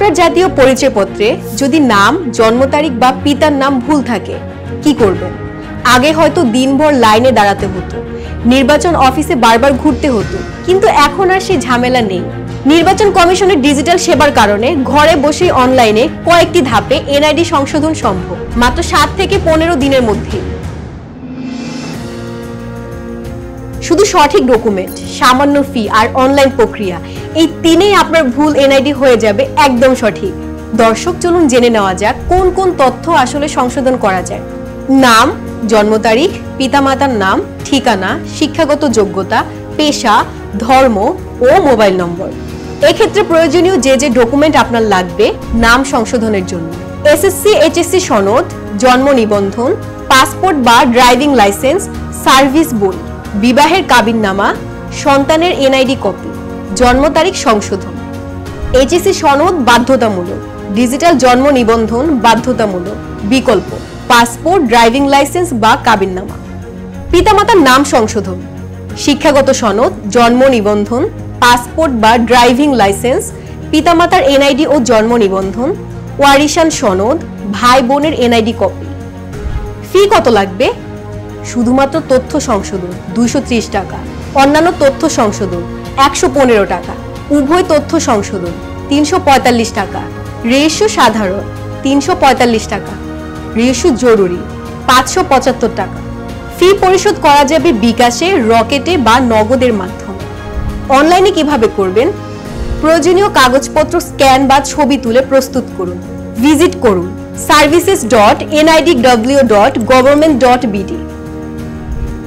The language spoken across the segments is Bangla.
আপনার জাতীয় পরিচয়পত্রে যদি নাম, জন্ম তারিখ বা পিতার নাম ভুল থাকে কি করবেন? আগে হয়তো দিনভর লাইনে দাঁড়াতে হতো, নির্বাচন অফিসে বারবার ঘুরতে হতো, কিন্তু এখন আর সেই ঝামেলা নেই। নির্বাচন কমিশনের ডিজিটাল সেবার কারণে ঘরে বসেই অনলাইনে কয়েকটি ধাপে এনআইডি সংশোধন সম্ভব, মাত্র 7 থেকে 15 দিনের মধ্যে। শুধু সঠিক ডকুমেন্ট, সামান্য ফি আর অনলাইন প্রক্রিয়া, এই তিনেই আপনার ভুল এনআইডি হয়ে যাবে একদম সঠিক। দর্শক, চলুন জেনে নেওয়া যাক কোন কোন তথ্য আসলে সংশোধন করা যায়। নাম, জন্ম তারিখ, পিতামাতার নাম, ঠিকানা, শিক্ষাগত যোগ্যতা, পেশা, ধর্ম ও মোবাইল নম্বর। এক্ষেত্রে প্রয়োজনীয় যে ডকুমেন্ট আপনার লাগবে নাম সংশোধনের জন্য: এসএসসি এইচএসসি সনদ, জন্ম নিবন্ধন, পাসপোর্ট বা ড্রাইভিং লাইসেন্স, সার্ভিস বই, বিবাহের কাবিননামা, সন্তানের এনআইডি কপি, জন্ম তারিখ সংশোধন। এইচএসসি সনদ বাধ্যতামূলক, ডিজিটাল জন্ম নিবন্ধন বাধ্যতামূলক, বিকল্প পাসপোর্ট, ড্রাইভিং লাইসেন্স বা কাবিননামা। পিতামাতার নাম সংশোধন: শিক্ষাগত সনদ, জন্ম নিবন্ধন, পাসপোর্ট বা ড্রাইভিং লাইসেন্স, পিতামাতার এনআইডি ও জন্ম নিবন্ধন, ওয়ারিশান সনদ, ভাই বোনের এনআইডি কপি। ফি কত লাগবে? শুধুমাত্র তথ্য সংশোধন 230 টাকা, অন্যান্য তথ্য সংশোধন 115 টাকা, উভয় তথ্য সংশোধন 345 টাকা, রেশিও সাধারণ 345 টাকা, রেশিও জরুরি 575 টাকা। ফি পরিশোধ করা যাবে বিকাশে, রকেটে বা নগদের মাধ্যমে। অনলাইনে কিভাবে করবেন? প্রয়োজনীয় কাগজপত্র স্ক্যান বা ছবি তুলে প্রস্তুত করুন। ভিজিট করুন services.nidw.government.bd।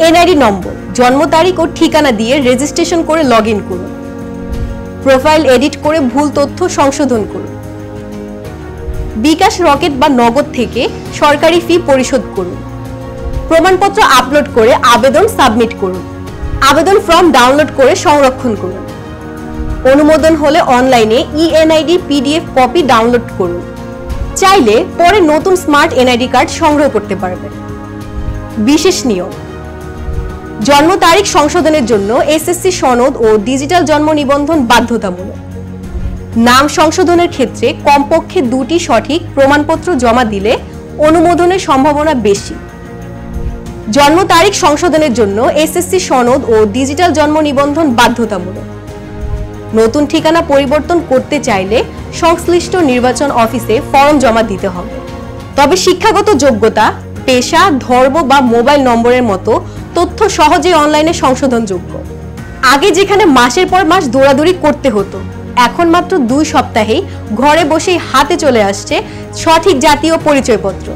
এনআইডি নম্বর, জন্ম তারিখ ও ঠিকানা দিয়ে রেজিস্ট্রেশন করে লগইন করুন। প্রোফাইল এডিট করে ভুল তথ্য সংশোধন করুন। বিকাশ, রকেট বা নগদ থেকে সরকারি ফি পরিশোধ করুন। প্রমাণপত্র আপলোড করে আবেদন সাবমিট করুন। আবেদন ফর্ম ডাউনলোড করে সংরক্ষণ করুন। অনুমোদন হলে অনলাইনে ইএনআইডি পিডিএফ কপি ডাউনলোড করুন। চাইলে পরে নতুন স্মার্ট এনআইডি কার্ড সংগ্রহ করতে পারবেন। বিশেষ নিয়ম: জন্ম তারিখ সংশোধনের জন্য এসএসসি সনদ ও ডিজিটাল জন্ম নিবন্ধন বাধ্যতামূলক। নাম সংশোধনের ক্ষেত্রে কমপক্ষে 2টি সঠিক প্রমাণপত্র জমা দিলে অনুমোদনের সম্ভাবনা বেশি। জন্ম তারিখ সংশোধনের জন্য এসএসসি সনদ ও ডিজিটাল জন্ম নিবন্ধন বাধ্যতামূলক। নতুন ঠিকানা পরিবর্তন করতে চাইলে সংশ্লিষ্ট নির্বাচন অফিসে ফর্ম জমা দিতে হবে। তবে শিক্ষাগত যোগ্যতা, পেশা, ধর্ম বা মোবাইল নম্বরের মতো তথ্য সহজেই অনলাইনে সংশোধনযোগ্য। আগে যেখানে মাসের পর মাস দৌড়াদৌড়ি করতে হতো, এখন মাত্র 2 সপ্তাহেই ঘরে বসেই হাতে চলে আসছে সঠিক জাতীয় পরিচয়পত্র।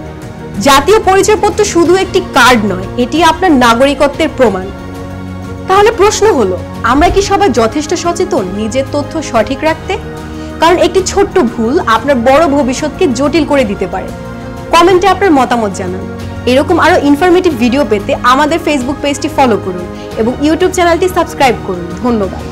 জাতীয় পরিচয়পত্র শুধু একটি কার্ড নয়, এটি আপনার নাগরিকত্বের প্রমাণ। তাহলে প্রশ্ন হলো, আমরা কি সবাই যথেষ্ট সচেতন নিজের তথ্য সঠিক রাখতে? কারণ একটি ছোট্ট ভুল আপনার বড় ভবিষ্যৎকে জটিল করে দিতে পারে। কমেন্টে আপনার মতামত জানান। এরকম আরো ইনফরমেটিভ ভিডিও পেতে আমাদের ফেসবুক পেজটি ফলো করুন এবং ইউটিউব চ্যানেলটি সাবস্ক্রাইব করুন। ধন্যবাদ।